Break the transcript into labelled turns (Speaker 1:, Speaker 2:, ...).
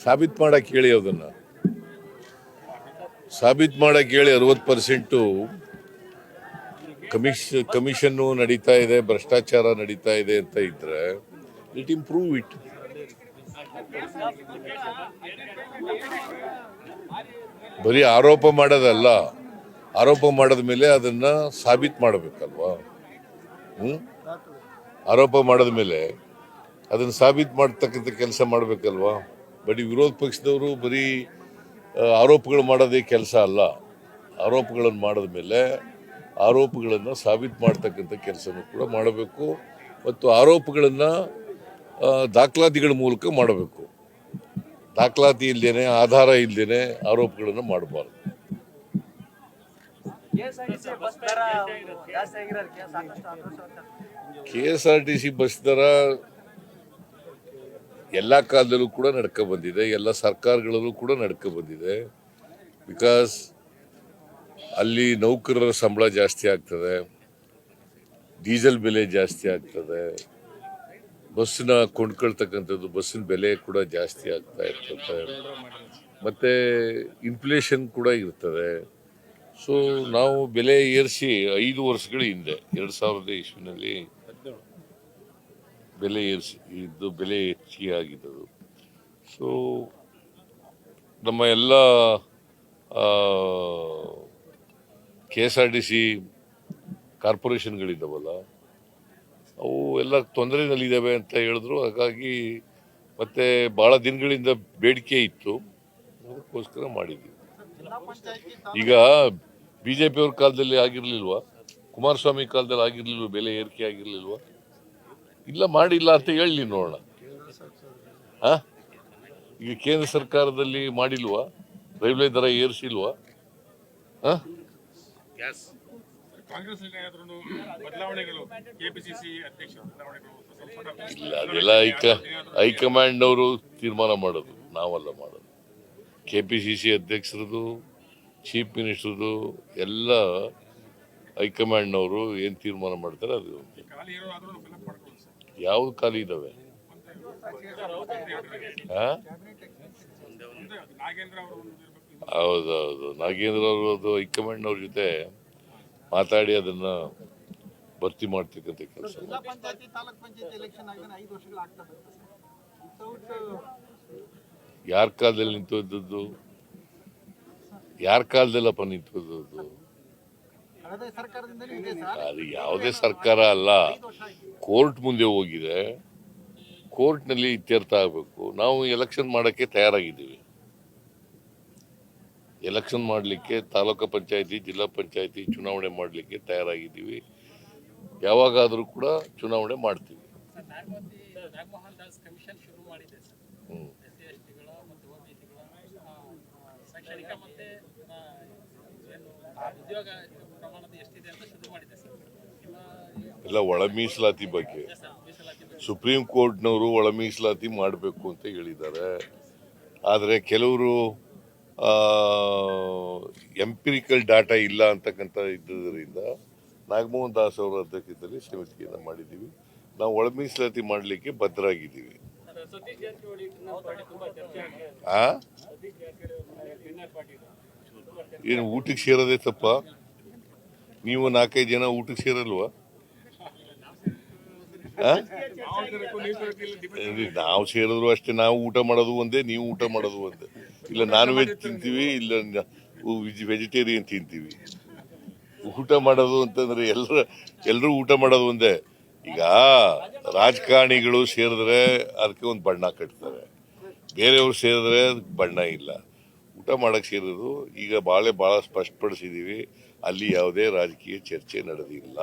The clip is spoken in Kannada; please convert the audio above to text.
Speaker 1: ಸಾಬೀತು ಮಾಡಕ್ಕೆ ಹೇಳಿ, ಅದನ್ನ ಸಾಬೀತು ಮಾಡಕ್ಕೆ ಹೇಳಿ. 60% ಕಮಿಷನ್ನು ನಡೀತಾ ಇದೆ, ಭ್ರಷ್ಟಾಚಾರ ನಡೀತಾ ಇದೆ ಅಂತ ಇದ್ರೆ ಲೆಟ್ ಇಂಪ್ರೂವ್ ಇಟ್. ಬರೀ ಆರೋಪ ಮಾಡೋದಲ್ಲ, ಆರೋಪ ಮಾಡಿದ ಮೇಲೆ ಅದನ್ನ ಸಾಬೀತು ಮಾಡಬೇಕಲ್ವಾ? ಆರೋಪ ಮಾಡಿದ ಮೇಲೆ ಅದನ್ನು ಸಾಬೀತು ಮಾಡ್ತಕ್ಕಂಥ ಕೆಲಸ ಮಾಡಬೇಕಲ್ವಾ? ಬರೀ ವಿರೋಧ ಪಕ್ಷದವರು ಬರೀ ಆರೋಪಗಳು ಮಾಡೋದೇ ಕೆಲಸ ಅಲ್ಲ. ಆರೋಪಗಳನ್ನು ಮಾಡಿದ ಮೇಲೆ ಆರೋಪಗಳನ್ನು ಸಾಬೀತು ಮಾಡ್ತಕ್ಕಂಥ ಕೆಲಸನೂ ಕೂಡ ಮಾಡಬೇಕು, ಮತ್ತು ಆರೋಪಗಳನ್ನು ದಾಖಲಾತಿಗಳ ಮೂಲಕ ಮಾಡಬೇಕು. ದಾಖಲಾತಿ ಇಲ್ಲದೇನೆ, ಆಧಾರ ಇಲ್ಲದೇನೆ ಆರೋಪಗಳನ್ನು ಮಾಡಬಾರ್ದು. KSRTC ಬಸ್ ದರ ಎಲ್ಲ ಕಾಲದಲ್ಲೂ ಕೂಡ ನಡ್ಕೊ ಬಂದಿದೆ, ಎಲ್ಲ ಸರ್ಕಾರಗಳಲ್ಲೂ ಕೂಡ ನಡ್ಕೊ ಬಂದಿದೆ. ಬಿಕಾಸ್ ಅಲ್ಲಿ ನೌಕರರ ಸಂಬಳ ಜಾಸ್ತಿ ಆಗ್ತದೆ, ಡೀಸೆಲ್ ಬೆಲೆ ಜಾಸ್ತಿ ಆಗ್ತದೆ, ಬಸ್ಸಿನ ಕೊಂಡ್ಕೊಳ್ತಕ್ಕಂಥದ್ದು ಬಸ್ಸಿನ ಬೆಲೆ ಕೂಡ ಜಾಸ್ತಿ ಆಗ್ತಾ ಇರ್ತದೆ, ಮತ್ತೆ ಇನ್ಫ್ಲೇಷನ್ ಕೂಡ ಇರ್ತದೆ. ಸೊ ನಾವು ಬೆಲೆ ಏರಿಸಿ 5 ವರ್ಷಗಳ ಹಿಂದೆ 2000 ಇಸ್ವಿನಲ್ಲಿ ಬೆಲೆ ಏರಿಸಿ ಇದ್ದು ಬೆಲೆ ಹೆಚ್ಚಿಗೆ ಆಗಿದ್ದದು. ಸೊ ನಮ್ಮ ಎಲ್ಲ KSRTC ಕಾರ್ಪೊರೇಷನ್ಗಳಿದ್ದಾವಲ್ಲ, ಅವು ಎಲ್ಲ ತೊಂದರೆನಲ್ಲಿದ್ದಾವೆ ಅಂತ ಹೇಳಿದ್ರು. ಹಾಗಾಗಿ ಮತ್ತೆ ಭಾಳ ದಿನಗಳಿಂದ ಬೇಡಿಕೆ ಇತ್ತು, ಅದಕ್ಕೋಸ್ಕರ ಮಾಡಿದ್ವಿ. ಈಗ BJP ಅವ್ರ ಕಾಲದಲ್ಲಿ ಆಗಿರ್ಲಿಲ್ವಾ? ಕುಮಾರಸ್ವಾಮಿ ಕಾಲದಲ್ಲಿ ಆಗಿರ್ಲಿಲ್ವ? ಬೆಲೆ ಏರಿಕೆ ಆಗಿರ್ಲಿಲ್ವಾ? ಇಲ್ಲ, ಮಾಡಿಲ್ಲ ಅಂತ ಹೇಳಿ ನೋಡೋಣ. ಈಗ ಕೇಂದ್ರ ಸರ್ಕಾರದಲ್ಲಿ ಮಾಡಿಲ್ವಾ? ರೈಲ್ವೆ ದರ ಏರಿಸಿಲ್ವಾ? ಇಲ್ಲ, ಅದೆಲ್ಲ ಹೈಕಮಾಂಡ್ನವರು ತೀರ್ಮಾನ ಮಾಡೋದು, ನಾವಲ್ಲ ಮಾಡೋದು. KPCC ಅಧ್ಯಕ್ಷರದು, ಚೀಫ್ ಮಿನಿಸ್ಟರ್ದು ಎಲ್ಲ ಹೈಕಮಾಂಡ್ನವರು ಏನು ತೀರ್ಮಾನ ಮಾಡ್ತಾರೆ ಅದು. ಯಾವ್ದು ಖಾಲಿ ಇದಾವೆ? ಹೌದೌದು, ನಾಗೇಂದ್ರ ಅವರು ಹೈಕಮಾಂಡ್ನವ್ರ ಜೊತೆ ಮಾತಾಡಿ ಅದನ್ನ ಭರ್ತಿ ಮಾಡ್ತಕ್ಕಂಥ ಕೆಲಸ. ಯಾರ ಕಾಲದಲ್ಲಿ ನಿಂತದ್ದು? ಯಾರ ಕಾಲದಲ್ಲಪ್ಪ ನಿಂತದ್ದು? ಅದು ಯಾವುದೇ ಸರ್ಕಾರ ಅಲ್ಲ, ಕೋರ್ಟ್ ಮುಂದೆ ಹೋಗಿದೆ, ಕೋರ್ಟ್ನಲ್ಲಿ ಇತ್ಯರ್ಥ ಆಗಬೇಕು. ನಾವು ಎಲೆಕ್ಷನ್ ಮಾಡೋಕ್ಕೆ ತಯಾರಾಗಿದ್ದೀವಿ. ಎಲೆಕ್ಷನ್ ಮಾಡಲಿಕ್ಕೆ ತಾಲೂಕು ಪಂಚಾಯತಿ, ಜಿಲ್ಲಾ ಪಂಚಾಯತಿ ಚುನಾವಣೆ ಮಾಡಲಿಕ್ಕೆ ತಯಾರಾಗಿದ್ದೀವಿ. ಯಾವಾಗಾದರೂ ಕೂಡ ಚುನಾವಣೆ ಮಾಡ್ತೀವಿ. ಎಲ್ಲ ಒಳ ಮೀಸಲಾತಿ ಬಗ್ಗೆ ಸುಪ್ರೀಂ ಕೋರ್ಟ್ನವರು ಒಳ ಮೀಸಲಾತಿ ಮಾಡಬೇಕು ಅಂತ ಹೇಳಿದ್ದಾರೆ. ಆದರೆ ಕೆಲವರು ಎಂಪಿರಿಕಲ್ ಡಾಟಾ ಇಲ್ಲ ಅಂತಕ್ಕಂಥ ಇದ್ದುದರಿಂದ ನಾಗಮೋಹನ್ ದಾಸ್ ಅವರ ಅಧ್ಯಕ್ಷತೆಯಲ್ಲಿ ಸಮಿತಿಯನ್ನು ಮಾಡಿದ್ದೀವಿ. ನಾವು ಒಳ ಮೀಸಲಾತಿ ಮಾಡಲಿಕ್ಕೆ ಬದ್ಧರಾಗಿದ್ದೀವಿ. ಏನು ಊಟಕ್ಕೆ ಸೇರೋದೇ ತಪ್ಪ? ನೀವು 4-5 ಜನ ಊಟಕ್ಕೆ ಸೇರಲ್ವಾ? ನಾವು ಸೇರಿದ್ರು ಅಷ್ಟೇ. ನಾವು ಊಟ ಮಾಡೋದು ಒಂದೇ, ನೀವು ಊಟ ಮಾಡೋದು ಒಂದೇ. ಇಲ್ಲ ನಾನ್ ವೆಜ್ ತಿಂತೀವಿ, ಇಲ್ಲ ವೆಜಿಟೇರಿಯನ್ ತಿಂತೀವಿ. ಊಟ ಮಾಡೋದು ಅಂತಂದ್ರೆ ಎಲ್ಲರೂ ಊಟ ಮಾಡೋದು ಒಂದೇ. ಈಗ ರಾಜಕಾರಣಿಗಳು ಸೇರಿದ್ರೆ ಅದಕ್ಕೆ ಒಂದು ಬಣ್ಣ ಕಟ್ತಾರೆ, ಬೇರೆಯವ್ರು ಸೇರಿದ್ರೆ ಅದಕ್ಕೆ ಬಣ್ಣ ಇಲ್ಲ. ಊಟ ಮಾಡಕ್ಕೆ ಸೇರೋದು ಈಗ ಭಾಳ ಸ್ಪಷ್ಟಪಡಿಸಿದ್ದೀವಿ. ಅಲ್ಲಿ ಯಾವುದೇ ರಾಜಕೀಯ ಚರ್ಚೆ ನಡೆದಿಲ್ಲ.